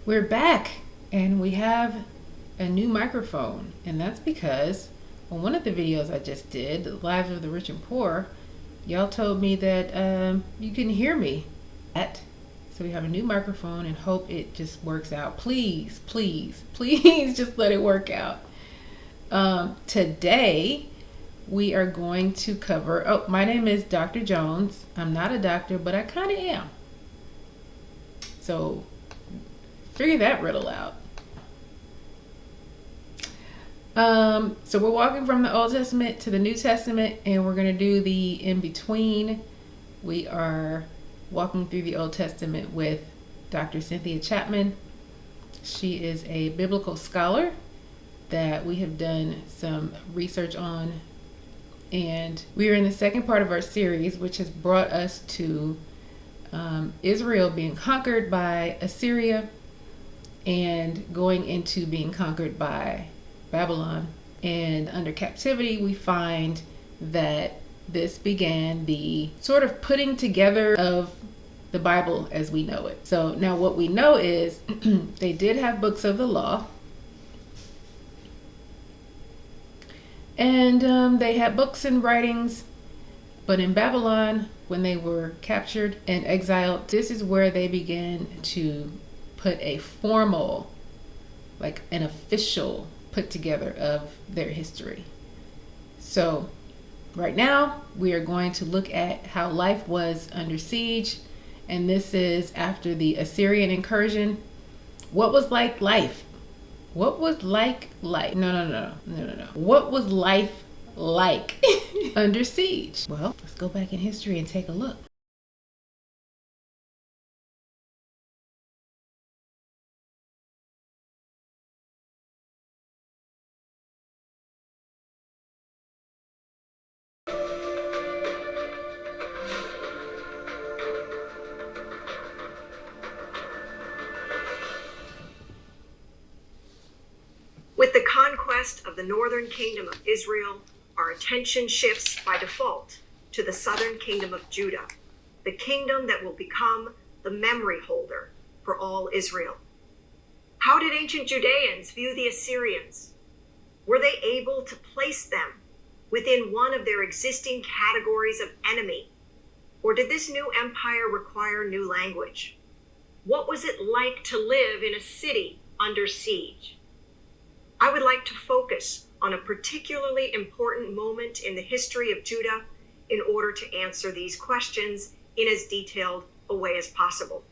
We're back and we have a new microphone, and that's because on one of the videos I just did, the Lives of the Rich and Poor, y'all told me that you can hear me. So we have a new microphone and hope it just works out. Please, please, please just let it work out. Today we are going to cover, my name is Dr. Jones. I'm not a doctor, but I kind of am. So figure that riddle out. So we're walking from the Old Testament to the New Testament, and we're going to do the in-between. We are walking through the Old Testament with Dr. Cynthia Chapman. She is a biblical scholar that we have done some research on, and we are in the second part of our series, which has brought us to Israel being conquered by Assyria and going into being conquered by Babylon. And under captivity, we find that this began the sort of putting together of the Bible as we know it. So now what we know is they did have books of the law, and they had books and writings, but in Babylon, when they were captured and exiled, this is where they began to put a formal, like an official put together of their history. So right now we are going to look at how life was under siege, and this is after the Assyrian incursion. What was like life? What was like life? No. What was life like under siege? Well, let's go back in history and take a look. With the conquest of the northern kingdom of Israel, our attention shifts by default to the southern kingdom of Judah, the kingdom that will become the memory holder for all Israel. How did ancient Judeans view the Assyrians? Were they able to place them within one of their existing categories of enemy? Or did this new empire require new language? What was it like to live in a city under siege? I would like to focus on a particularly important moment in the history of Judah in order to answer these questions in as detailed a way as possible.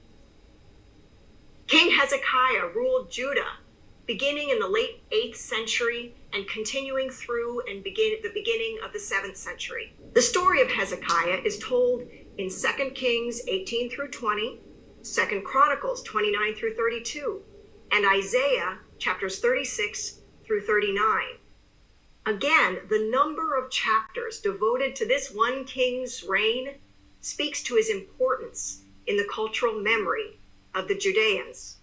King Hezekiah ruled Judah beginning in the late 8th century and continuing through the beginning of the 7th century. The story of Hezekiah is told in 2 Kings 18 through 20, 2 Chronicles 29 through 32, and Isaiah chapters 36 through 39. Again, the number of chapters devoted to this one king's reign speaks to his importance in the cultural memory of the Judeans.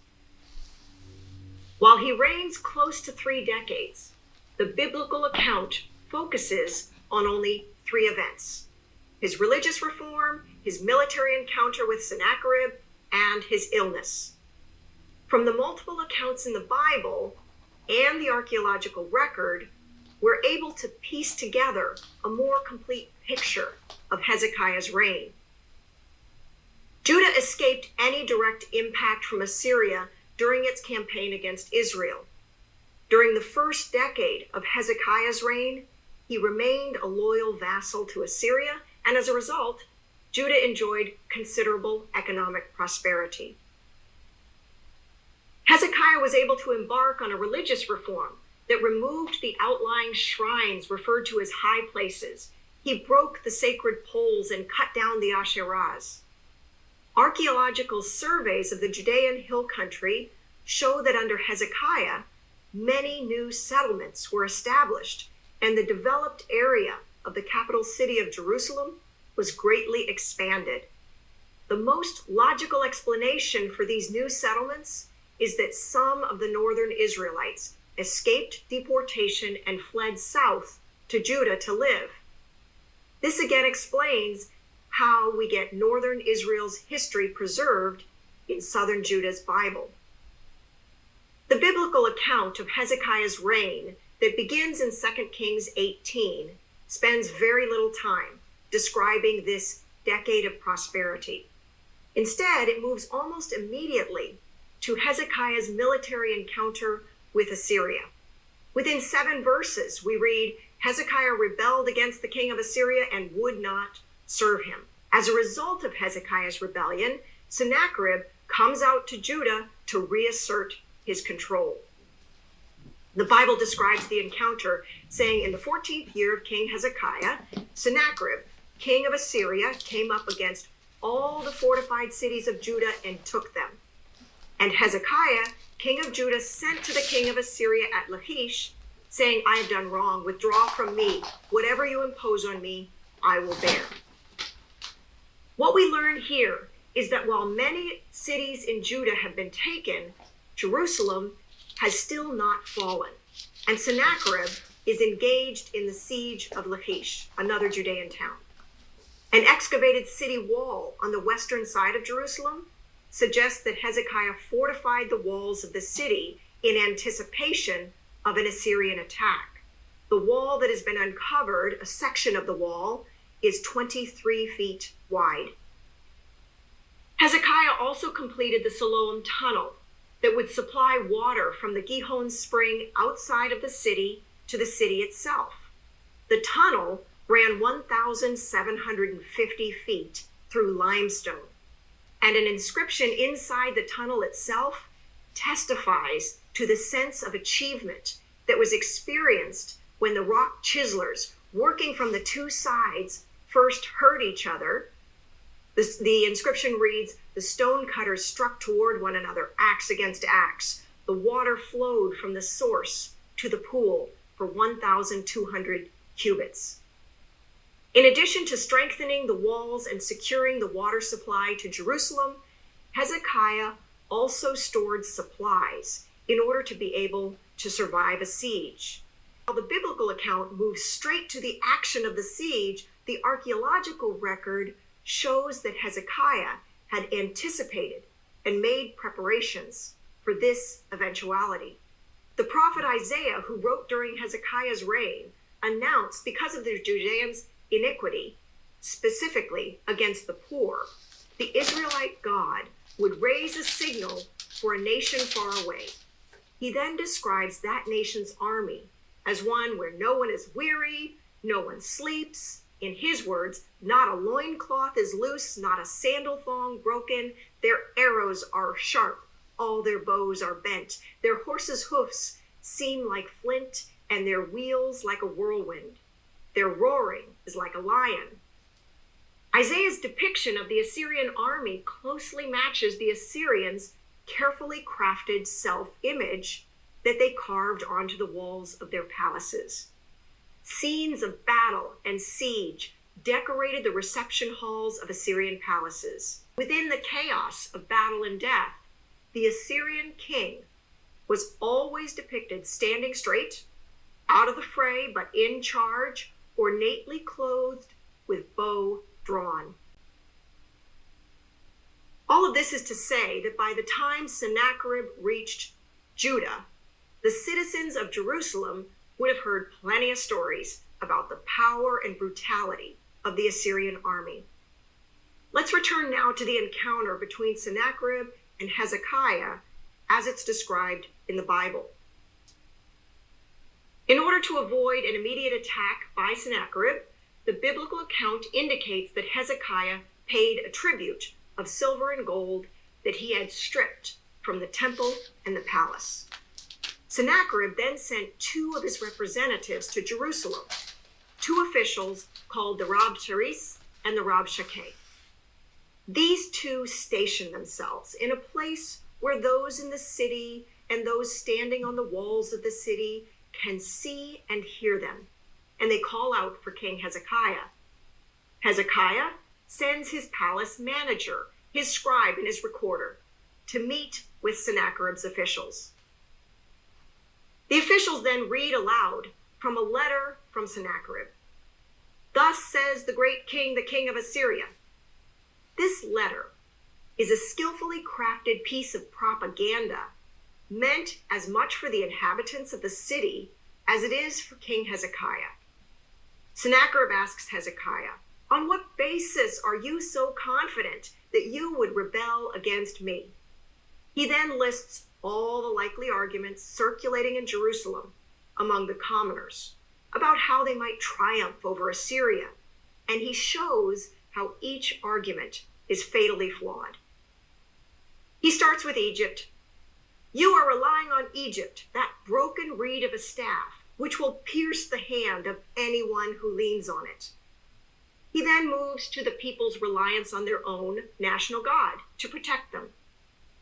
While he reigns close to 3 decades, the biblical account focuses on only 3 events: his religious reform, his military encounter with Sennacherib, and his illness. From the multiple accounts in the Bible and the archaeological record, we're able to piece together a more complete picture of Hezekiah's reign. Judah escaped any direct impact from Assyria during its campaign against Israel. During the first decade of Hezekiah's reign, he remained a loyal vassal to Assyria, and as a result, Judah enjoyed considerable economic prosperity. Hezekiah was able to embark on a religious reform that removed the outlying shrines referred to as high places. He broke the sacred poles and cut down the Asherahs. Archaeological surveys of the Judean hill country show that under Hezekiah, many new settlements were established, and the developed area of the capital city of Jerusalem was greatly expanded. The most logical explanation for these new settlements is that some of the northern Israelites escaped deportation and fled south to Judah to live. This again explains how we get northern Israel's history preserved in southern Judah's Bible. The biblical account of Hezekiah's reign that begins in 2 Kings 18 spends very little time describing this decade of prosperity. Instead, it moves almost immediately to Hezekiah's military encounter with Assyria. Within 7 verses, we read, Hezekiah rebelled against the king of Assyria and would not serve him. As a result of Hezekiah's rebellion, Sennacherib comes out to Judah to reassert his control. The Bible describes the encounter, saying, in the 14th year of King Hezekiah, Sennacherib, king of Assyria, came up against all the fortified cities of Judah and took them. And Hezekiah, king of Judah, sent to the king of Assyria at Lachish, saying, I have done wrong. Withdraw from me. Whatever you impose on me, I will bear. What we learn here is that while many cities in Judah have been taken, Jerusalem has still not fallen. And Sennacherib is engaged in the siege of Lachish, another Judean town. An excavated city wall on the western side of Jerusalem suggests that Hezekiah fortified the walls of the city in anticipation of an Assyrian attack. The wall that has been uncovered, a section of the wall, is 23 feet wide. Hezekiah also completed the Siloam tunnel that would supply water from the Gihon spring outside of the city to the city itself. The tunnel ran 1,750 feet through limestone, and an inscription inside the tunnel itself testifies to the sense of achievement that was experienced when the rock chiselers working from the 2 sides first heard each other. The inscription reads, the stone cutters struck toward one another, axe against axe. The water flowed from the source to the pool for 1,200 cubits. In addition to strengthening the walls and securing the water supply to Jerusalem, Hezekiah also stored supplies in order to be able to survive a siege. While the biblical account moves straight to the action of the siege, the archaeological record shows that Hezekiah had anticipated and made preparations for this eventuality. The prophet Isaiah, who wrote during Hezekiah's reign, announced, because of the Judeans' iniquity, specifically against the poor, the Israelite God would raise a signal for a nation far away. He then describes that nation's army as one where no one is weary, no one sleeps. In his words, not a loincloth is loose, not a sandal thong broken. Their arrows are sharp, all their bows are bent. Their horses' hoofs seem like flint, and their wheels like a whirlwind. Their roaring is like a lion. Isaiah's depiction of the Assyrian army closely matches the Assyrians' carefully crafted self-image that they carved onto the walls of their palaces. Scenes of battle and siege decorated the reception halls of Assyrian palaces. Within the chaos of battle and death, the Assyrian king was always depicted standing straight, out of the fray but in charge, ornately clothed with bow drawn. All of this is to say that by the time Sennacherib reached Judah, the citizens of Jerusalem would have heard plenty of stories about the power and brutality of the Assyrian army. Let's return now to the encounter between Sennacherib and Hezekiah as it's described in the Bible. In order to avoid an immediate attack by Sennacherib, the biblical account indicates that Hezekiah paid a tribute of silver and gold that he had stripped from the temple and the palace. Sennacherib then sent 2 of his representatives to Jerusalem, 2 officials called the Rabsharis and the Rabshakeh. These 2 stationed themselves in a place where those in the city and those standing on the walls of the city can see and hear them, and they call out for King Hezekiah. Hezekiah sends his palace manager, his scribe and his recorder, to meet with Sennacherib's officials. The officials then read aloud from a letter from Sennacherib. Thus says the great king, the king of Assyria. This letter is a skillfully crafted piece of propaganda meant as much for the inhabitants of the city as it is for King Hezekiah. Sennacherib asks Hezekiah, "On what basis are you so confident that you would rebel against me?" He then lists all the likely arguments circulating in Jerusalem among the commoners about how they might triumph over Assyria, and he shows how each argument is fatally flawed. He starts with Egypt. "You are relying on Egypt, that broken reed of a staff, which will pierce the hand of anyone who leans on it." He then moves to the people's reliance on their own national God to protect them.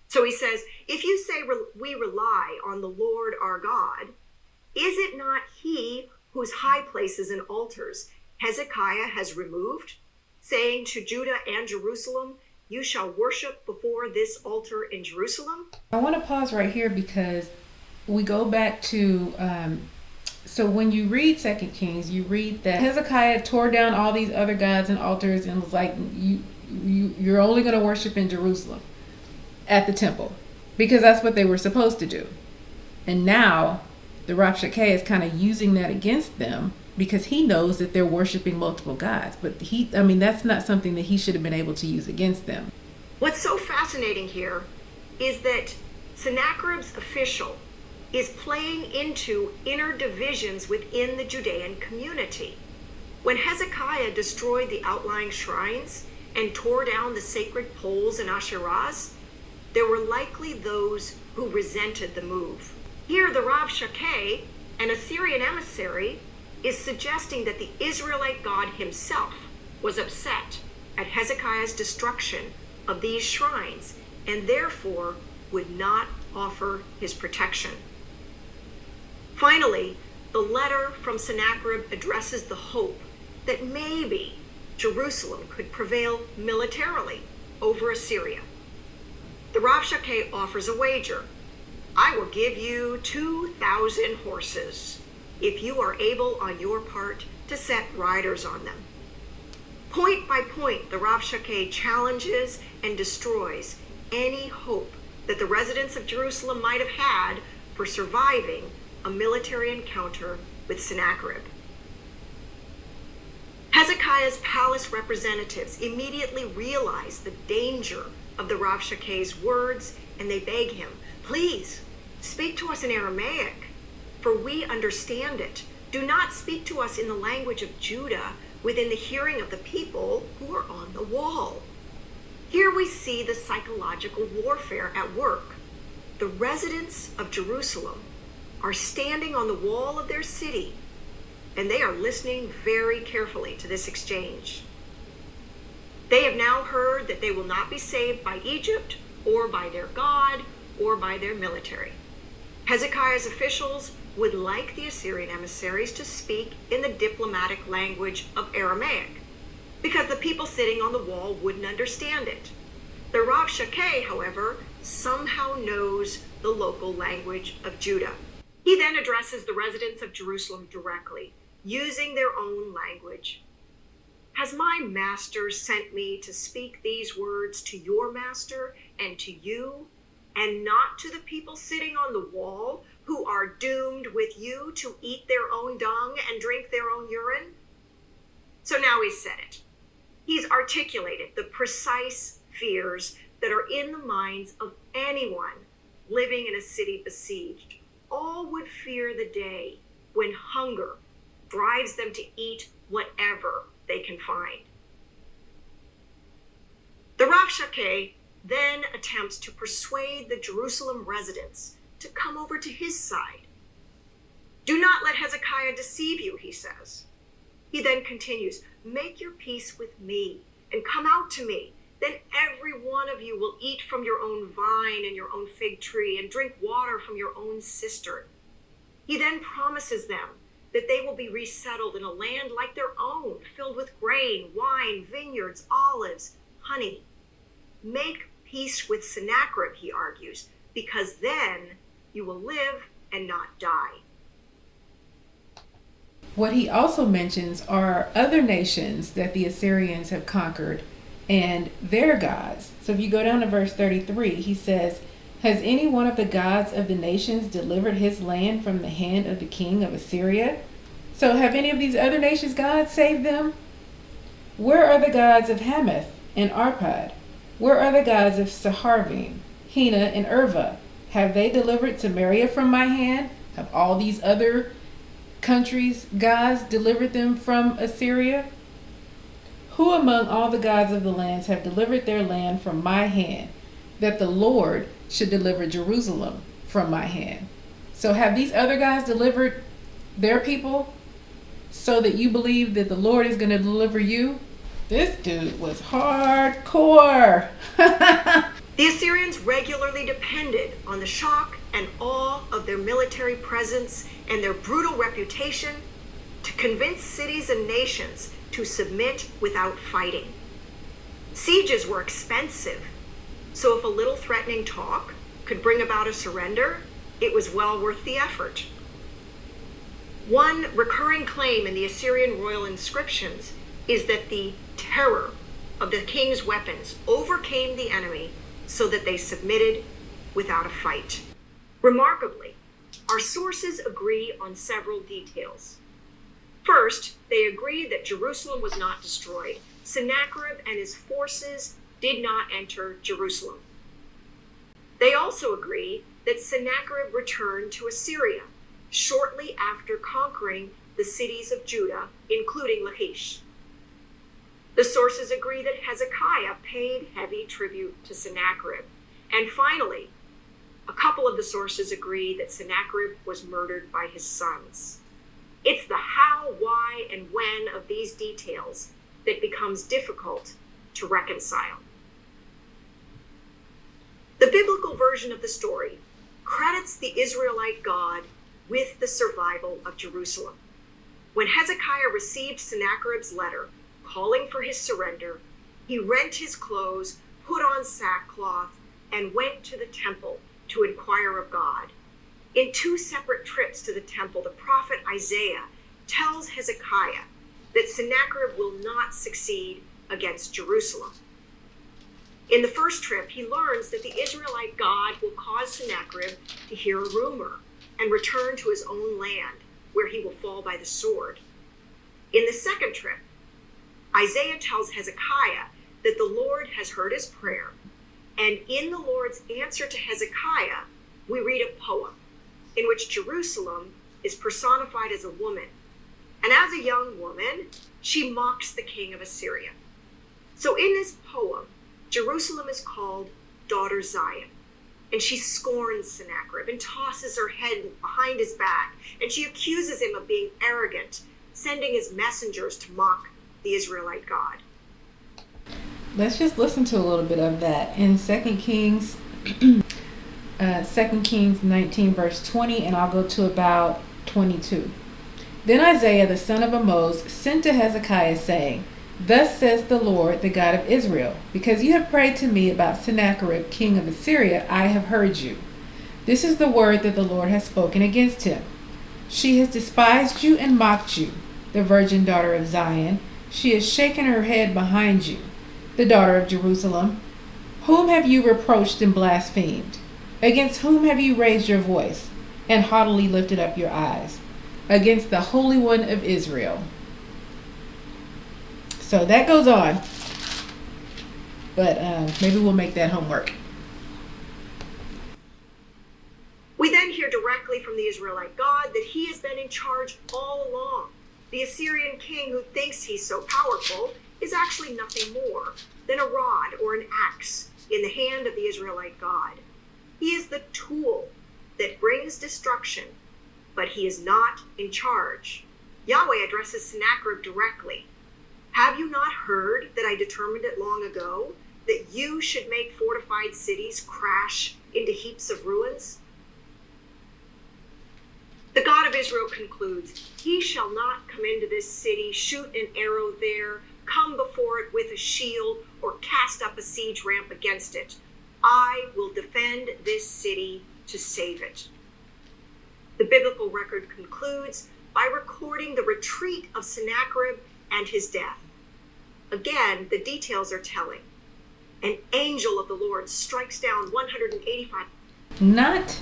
So he says, "If you say we rely on the Lord our God, is it not he whose high places and altars Hezekiah has removed, saying to Judah and Jerusalem, 'You shall worship before this altar in Jerusalem'?" I want to pause right here because we go back to so when you read 2 Kings, you read that Hezekiah tore down all these other gods and altars and was like, you're only going to worship in Jerusalem at the temple, because that's what they were supposed to do. And now the Rabshakeh is kind of using that against them because he knows that they're worshiping multiple gods. But that's not something that he should have been able to use against them. What's so fascinating here is that Sennacherib's official is playing into inner divisions within the Judean community. When Hezekiah destroyed the outlying shrines and tore down the sacred poles and asherahs, there were likely those who resented the move. Here, the Rabshakeh, an Assyrian emissary, is suggesting that the Israelite God himself was upset at Hezekiah's destruction of these shrines and therefore would not offer his protection. Finally, the letter from Sennacherib addresses the hope that maybe Jerusalem could prevail militarily over Assyria. The Rabshakeh offers a wager. "I will give you 2,000 horses if you are able on your part to set riders on them." Point by point, the Rabshakeh challenges and destroys any hope that the residents of Jerusalem might have had for surviving a military encounter with Sennacherib. Hezekiah's palace representatives immediately realize the danger of the Rabshakeh's words, and they beg him, "Please, speak to us in Aramaic, for we understand it. Do not speak to us in the language of Judah within the hearing of the people who are on the wall." Here we see the psychological warfare at work. The residents of Jerusalem are standing on the wall of their city, and they are listening very carefully to this exchange. They have now heard that they will not be saved by Egypt or by their God or by their military. Hezekiah's officials would like the Assyrian emissaries to speak in the diplomatic language of Aramaic, because the people sitting on the wall wouldn't understand it. The Rabshakeh, however, somehow knows the local language of Judah. He then addresses the residents of Jerusalem directly, using their own language. "Has my master sent me to speak these words to your master and to you, and not to the people sitting on the wall who are doomed with you to eat their own dung and drink their own urine?" So now he's said it. He's articulated the precise fears that are in the minds of anyone living in a city besieged. All would fear the day when hunger drives them to eat whatever they can find. The Rabshakeh then attempts to persuade the Jerusalem residents to come over to his side. "Do not let Hezekiah deceive you," he says. He then continues, "Make your peace with me and come out to me. Then every one of you will eat from your own vine and your own fig tree and drink water from your own cistern." He then promises them that they will be resettled in a land like their own, filled with grain, wine, vineyards, olives, honey. Make peace with Sennacherib, he argues, because then you will live and not die. What he also mentions are other nations that the Assyrians have conquered and their gods. So if you go down to verse 33, he says, Has any one of the gods of the nations delivered his land from the hand of the king of Assyria? So have any of these other nations' gods saved them? Where are the gods of Hamath and Arpad? Where are the gods of Saharvim, Hena, and Irva? Have they delivered Samaria from my hand? Have all these other countries' gods delivered them from Assyria? Who among all the gods of the lands have delivered their land from my hand, that the Lord should deliver Jerusalem from my hand? So have these other gods delivered their people so that you believe that the Lord is going to deliver you? This dude was hardcore. The Assyrians regularly depended on the shock and awe of their military presence and their brutal reputation to convince cities and nations to submit without fighting. Sieges were expensive, so if a little threatening talk could bring about a surrender, it was well worth the effort. One recurring claim in the Assyrian royal inscriptions is that the terror of the king's weapons overcame the enemy so that they submitted without a fight. Remarkably, our sources agree on several details. First, they agree that Jerusalem was not destroyed. Sennacherib and his forces did not enter Jerusalem. They also agree that Sennacherib returned to Assyria shortly after conquering the cities of Judah, including Lachish. The sources agree that Hezekiah paid heavy tribute to Sennacherib. And finally, a couple of the sources agree that Sennacherib was murdered by his sons. It's the how, why, and when of these details that becomes difficult to reconcile. The biblical version of the story credits the Israelite God with the survival of Jerusalem. When Hezekiah received Sennacherib's letter calling for his surrender, he rent his clothes, put on sackcloth, and went to the temple to inquire of God. In 2 separate trips to the temple, the prophet Isaiah tells Hezekiah that Sennacherib will not succeed against Jerusalem. In the first trip, he learns that the Israelite God will cause Sennacherib to hear a rumor and return to his own land, where he will fall by the sword. In the second trip, Isaiah tells Hezekiah that the Lord has heard his prayer, and in the Lord's answer to Hezekiah, we read a poem in which Jerusalem is personified as a woman. And as a young woman, she mocks the king of Assyria. So in this poem, Jerusalem is called Daughter Zion, and she scorns Sennacherib and tosses her head behind his back, and she accuses him of being arrogant, sending his messengers to mock the Israelite God. Let's just listen to a little bit of that in 2 Kings 19 verse 20, and I'll go to about 22. Then Isaiah the son of Amoz sent to Hezekiah, saying, Thus says the Lord, the God of Israel, because you have prayed to me about Sennacherib, king of Assyria, I have heard you. This is the word that the Lord has spoken against him. She has despised you and mocked you, the virgin daughter of Zion. She has shaken her head behind you, the daughter of Jerusalem. Whom have you reproached and blasphemed? Against whom have you raised your voice and haughtily lifted up your eyes? Against the Holy One of Israel. So that goes on, but maybe we'll make that homework. We then hear directly from the Israelite God that he has been in charge all along. The Assyrian king, who thinks he's so powerful, is actually nothing more than a rod or an axe in the hand of the Israelite God. He is the tool that brings destruction, but he is not in charge. Yahweh addresses Sennacherib directly. Have you not heard that I determined it long ago, that you should make fortified cities crash into heaps of ruins? The God of Israel concludes, He shall not come into this city, shoot an arrow there, come before it with a shield, or cast up a siege ramp against it. I will defend this city to save it. The biblical record concludes by recording the retreat of Sennacherib and his death. Again, the details are telling. An angel of the Lord strikes down 185 Not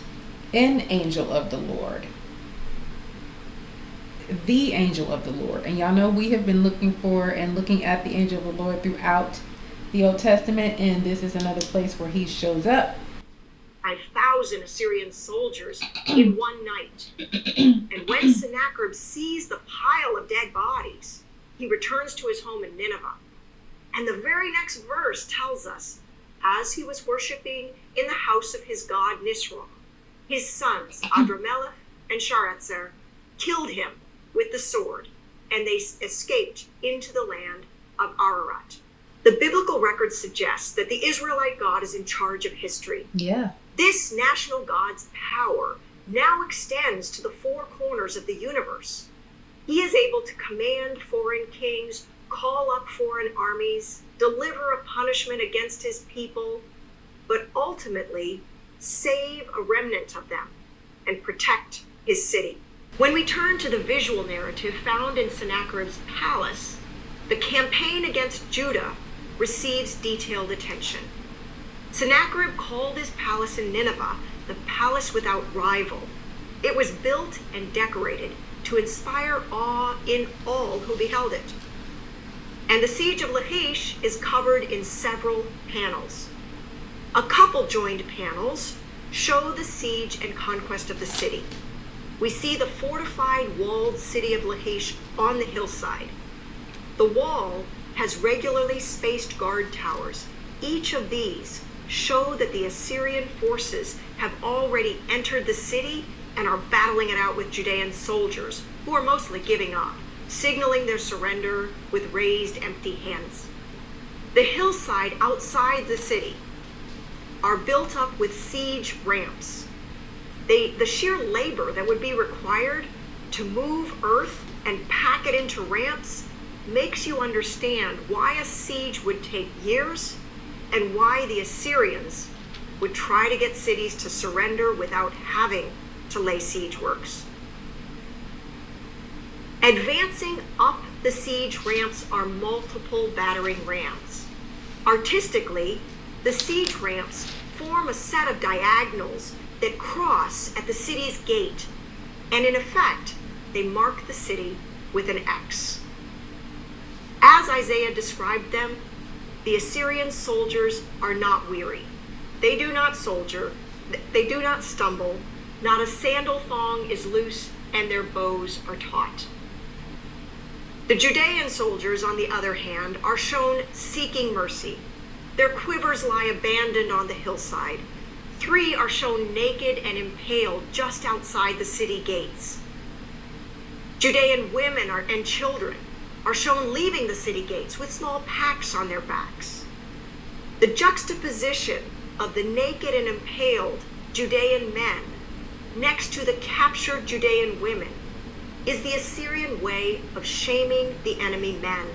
an angel of the Lord. The angel of the Lord. And y'all know we have been looking at the angel of the Lord throughout the Old Testament, and this is another place where he shows up. 5,000 Assyrian soldiers in one night. And when Sennacherib sees the pile of dead bodies, he returns to his home in Nineveh. And the very next verse tells us, as he was worshiping in the house of his god Nisroch, his sons Adramelech and Sharezer killed him with the sword, and they escaped into the land of Ararat. The biblical record suggests that the Israelite God is in charge of history. Yeah. This national God's power now extends to the four corners of the universe. He is able to command foreign kings, call up foreign armies, deliver a punishment against his people, but ultimately save a remnant of them and protect his city. When we turn to the visual narrative found in Sennacherib's palace, the campaign against Judah receives detailed attention. Sennacherib called his palace in Nineveh the palace without rival. It was built and decorated to inspire awe in all who beheld it. And the siege of Lachish is covered in several panels. A couple joined panels show the siege and conquest of the city. We see the fortified walled city of Lachish on the hillside. The wall has regularly spaced guard towers. Each of these show that the Assyrian forces have already entered the city and are battling it out with Judean soldiers, who are mostly giving up, signaling their surrender with raised empty hands. The hillside outside the city are built up with siege ramps. The sheer labor that would be required to move earth and pack it into ramps makes you understand why a siege would take years and why the Assyrians would try to get cities to surrender without having to lay siege works. Advancing up the siege ramps are multiple battering rams. Artistically, the siege ramps form a set of diagonals that cross at the city's gate, and in effect, they mark the city with an X. As Isaiah described them, the Assyrian soldiers are not weary. They do not soldier, they do not stumble, not a sandal thong is loose, and their bows are taut. The Judean soldiers, on the other hand, are shown seeking mercy. Their quivers lie abandoned on the hillside. 3 are shown naked and impaled just outside the city gates. Judean women and children are shown leaving the city gates with small packs on their backs. The juxtaposition of the naked and impaled Judean men next to the captured Judean women is the Assyrian way of shaming the enemy men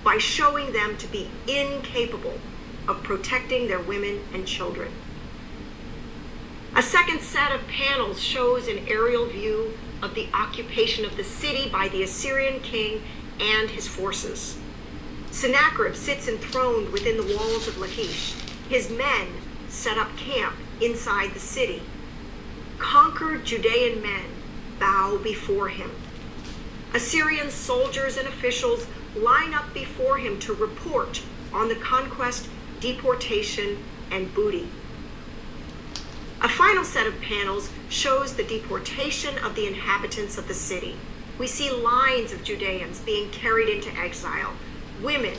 by showing them to be incapable of protecting their women and children. A second set of panels shows an aerial view of the occupation of the city by the Assyrian king and his forces. Sennacherib sits enthroned within the walls of Lachish. His men set up camp inside the city. Conquered Judean men bow before him. Assyrian soldiers and officials line up before him to report on the conquest, deportation, and booty. A final set of panels shows the deportation of the inhabitants of the city. We see lines of Judeans being carried into exile. Women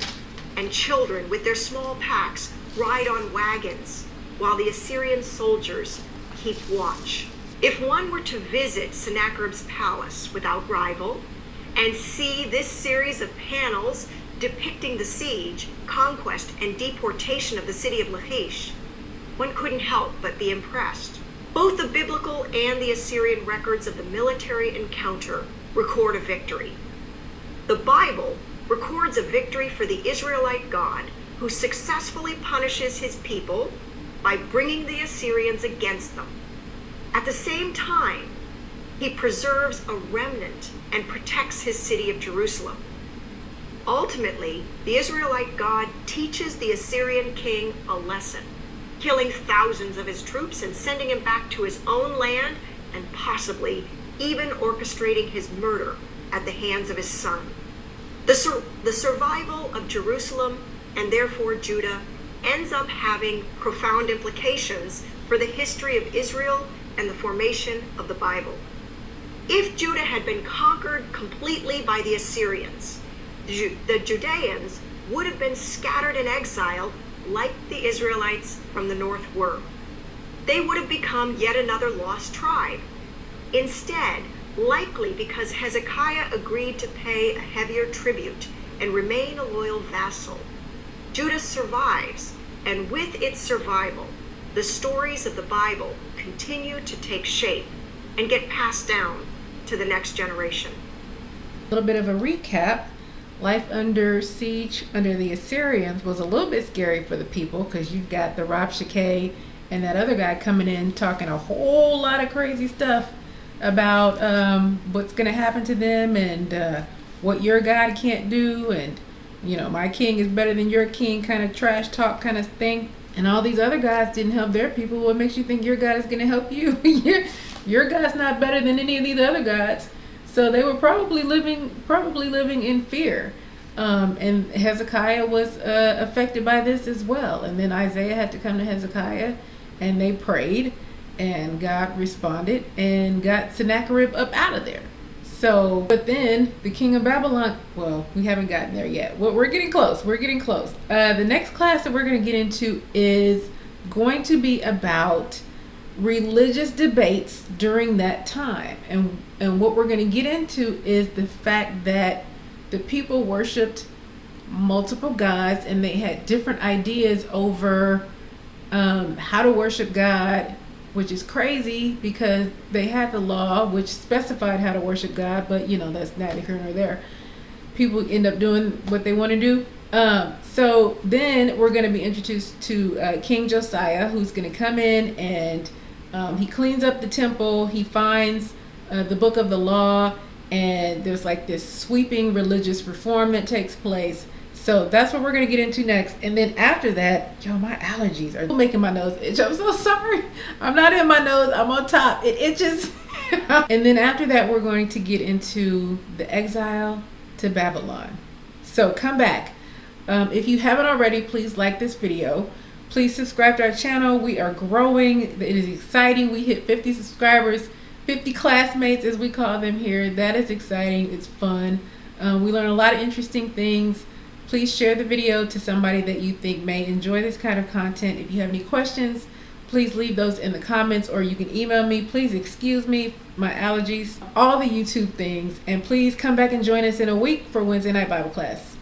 and children with their small packs ride on wagons while the Assyrian soldiers keep watch. If one were to visit Sennacherib's palace without rival and see this series of panels depicting the siege, conquest, and deportation of the city of Lachish, one couldn't help but be impressed. Both the biblical and the Assyrian records of the military encounter record a victory. The Bible records a victory for the Israelite God who successfully punishes his people by bringing the Assyrians against them. At the same time, he preserves a remnant and protects his city of Jerusalem. Ultimately, the Israelite God teaches the Assyrian king a lesson. killing thousands of his troops and sending him back to his own land, and possibly even orchestrating his murder at the hands of his son. The survival of Jerusalem, and therefore Judah, ends up having profound implications for the history of Israel and the formation of the Bible. If Judah had been conquered completely by the Assyrians, the Judeans would have been scattered and exiled like the Israelites from the north were. They would have become yet another lost tribe. Instead, likely because Hezekiah agreed to pay a heavier tribute and remain a loyal vassal, Judah survives, and with its survival, the stories of the Bible continue to take shape and get passed down to the next generation. A little bit of a recap. Life under siege under the Assyrians was a little bit scary for the people, because you've got the Rabshakeh and that other guy coming in talking a whole lot of crazy stuff about what's going to happen to them, and what your God can't do, and my king is better than your king, kind of trash talk kind of thing. And all these other guys didn't help their people. What makes you think your God is going to help you? Your God's not better than any of these other gods. So they were probably living in fear. And Hezekiah was affected by this as well. And then Isaiah had to come to Hezekiah, and they prayed, and God responded and got Sennacherib up out of there. So, but then the king of Babylon, well, we haven't gotten there yet. Well, we're getting close. The next class that we're going to get into is going to be about religious debates during that time. And what we're going to get into is the fact that the people worshipped multiple gods, and they had different ideas over how to worship God, which is crazy because they had the law which specified how to worship God, but that's neither here nor there. People end up doing what they want to do. So then we're going to be introduced to King Josiah, who's going to come in, and he cleans up the temple. He finds the book of the law, and there's like this sweeping religious reform that takes place. So that's what we're going to get into next. And then after that, my allergies are making my nose itch. I'm so sorry. I'm not in my nose. I'm on top. It itches. And then after that, we're going to get into the exile to Babylon. So come back. If you haven't already, please like this video. Please subscribe to our channel. We are growing. It is exciting. We hit 50 subscribers, 50 classmates as we call them here. That is exciting. It's fun. We learn a lot of interesting things. Please share the video to somebody that you think may enjoy this kind of content. If you have any questions, please leave those in the comments, or you can email me. Please excuse me, my allergies, all the YouTube things. And please come back and join us in a week for Wednesday night Bible class.